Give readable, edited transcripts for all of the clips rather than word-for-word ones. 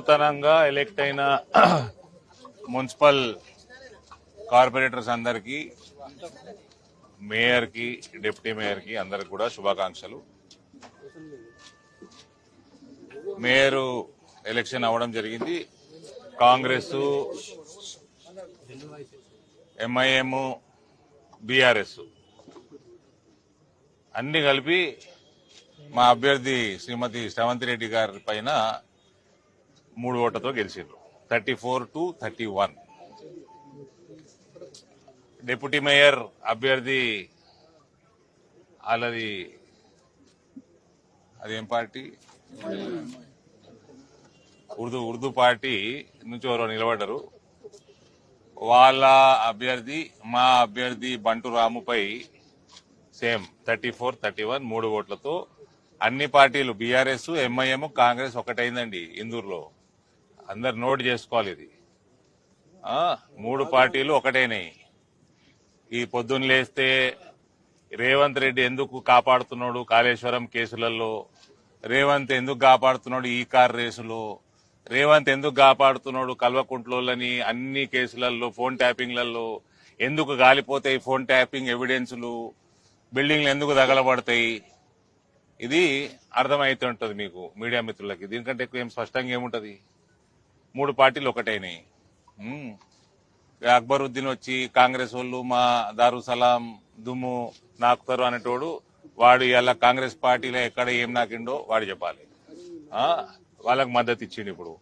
నూతనంగా ఎలక్ట్ అయిన municipal corporators అందరికీ, మేయర్ కి, డిప్యూటీ మేయర్ కి అందరికి కూడా శుభాకాంక్షలు. మేయర్ ఎలక్షన్ అవ్వడం జరిగింది. కాంగ్రెస్, ఎంఐఎం, బీఆర్ఎస్ అన్ని కలిపి మా అభ్యర్థి శ్రీమతి శ్రవంతి రెడ్డి గారి పైన 3 ఓట్లతో గెలిచారు. 34-31. డిప్యూటీ మేయర్ అభ్యర్థి వాళ్ళది అదేం పార్టీ, ఉర్దూ పార్టీ నుంచి ఎవరో నిలబడ్డారు. వాళ్ళ అభ్యర్థి మా అభ్యర్థి బంటు రాముపై సేమ్ 34-31 3 ఓట్లతో అన్ని పార్టీలు బీఆర్ఎస్, ఎంఐఎం, కాంగ్రెస్ ఒకటైందండి ఇందూరులో. అందరు నోట్ చేసుకోవాలి. ఇది 3 పార్టీలు ఒకటైనాయి. ఈ పొద్దున్న లేస్తే రేవంత్ రెడ్డి ఎందుకు కాపాడుతున్నాడు కాళేశ్వరం కేసులలో, రేవంత్ ఎందుకు కాపాడుతున్నాడు ఈ కార్ రేసులో, రేవంత్ ఎందుకు కాపాడుతున్నాడు కల్వకుంట్లోని అన్ని కేసులలో, ఫోన్ ట్యాపింగ్లలో ఎందుకు గాలిపోతాయి ఫోన్ ట్యాపింగ్ ఎవిడెన్సులు, బిల్డింగ్లు ఎందుకు తగలబడతాయి, ఇది అర్థమైతే ఉంటుంది మీకు మీడియా మిత్రులకి. దీనికంటే ఎక్కువ ఏం స్పష్టంగా ఏముంటది. 3 పార్టీలు ఒకటైనాయి. అక్బరుద్దీన్ వచ్చి కాంగ్రెస్ వాళ్ళు మా దారుసలాం దుమ్ము నాకుతారు అనేటోడు, వాడు ఇలా కాంగ్రెస్ పార్టీలో ఎక్కడ ఏం నాకిండో వాడు చెప్పాలి. వాళ్ళకు మద్దతు ఇచ్చిండు ఇప్పుడు.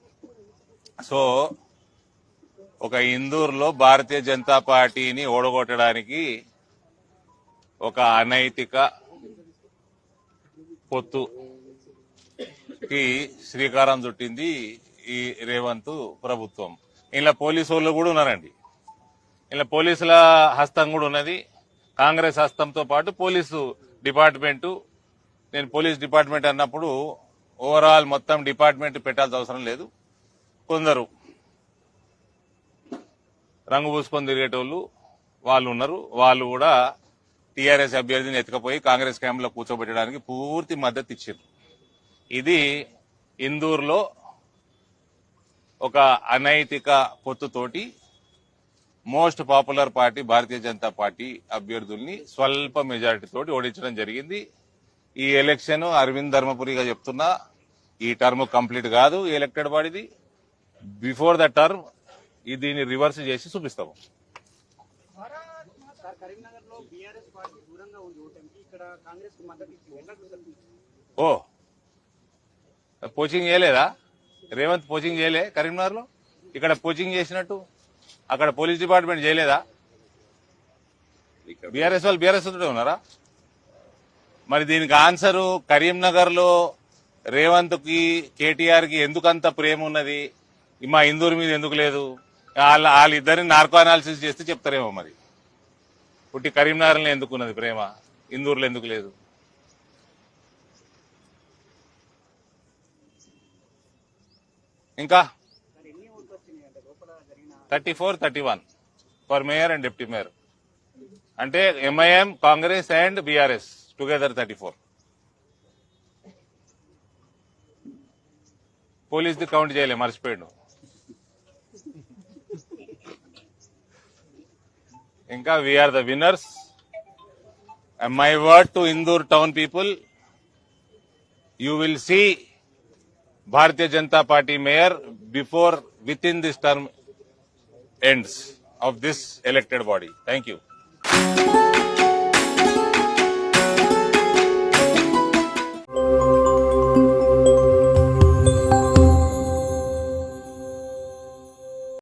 సో ఒక ఇందూరులో భారతీయ జనతా పార్టీని ఓడగొట్టడానికి ఒక అనైతిక పొత్తుకి శ్రీకారం చుట్టింది ఈ రేవంత్ ప్రభుత్వం. ఇలా పోలీసు వాళ్ళు కూడా ఉన్నారండి. ఇలా పోలీసుల హస్తం కూడా ఉన్నది. కాంగ్రెస్ హస్తంతో పాటు పోలీసు డిపార్ట్మెంటు. నేను పోలీస్ డిపార్ట్మెంట్ అన్నప్పుడు ఓవరాల్ మొత్తం డిపార్ట్మెంట్ పెట్టాల్సిన అవసరం లేదు. కొందరు రంగు పూసుకొని తిరిగేటోళ్ళు వాళ్ళు ఉన్నారు. వాళ్ళు కూడా టీఆర్ఎస్ అభ్యర్థిని ఎత్తుకపోయి కాంగ్రెస్ క్యాంపులో కూర్చోబెట్టడానికి పూర్తి మద్దతు ఇచ్చారు. ఇది ఇందూరులో ఒక అనైతిక పొత్తుతోటి most popular party Bharatiya Janata party అభ్యర్థుల్ని స్వల్ప మెజారిటీ తోటి ఓడించడం జరిగింది. ఈ ఎలక్షన్ అరవింద్ ధర్మపురిగా చెప్తున్నా, ఈ టర్మ్ కంప్లీట్ కాదు ఎలక్టెడ్ బాడీది. బిఫోర్ ద టర్మ్ దీన్ని రివర్స్ చేసి చూపిస్తాము. ఓ పోచింగ్ చేయలేదా రేవంత్? పోచింగ్ చేయలే కరీంనగర్ లో. ఇక్కడ పోచింగ్ చేసినట్టు అక్కడ పోలీస్ డిపార్ట్మెంట్ చేయలేదా? బీఆర్ఎస్ వాళ్ళు బీఆర్ఎస్ తోటే ఉన్నారా? మరి దీనికి ఆన్సరు కరీంనగర్ లో రేవంత్ కి, కేటీఆర్ కి ఎందుకంత ప్రేమ ఉన్నది, మా ఇందూరు మీద ఎందుకు లేదు? వాళ్ళిద్దరిని నార్కో అనాలిసిస్ చేస్తే చెప్తారేమో. మరి పుట్టి కరీంనగర్లో ఎందుకున్నది ప్రేమ, ఇందూరులో ఎందుకు లేదు? ఇంకా 34-31 for mayor and deputy mayor. అంటే MIM, Congress and BRS together 34. Police the count చేయలే, మర్చిపోయాడు. ఇంకా we're the winners. My word to Indur town people, you will see Bharatiya Janata Party mayor within this term ends of this elected body. Thank you.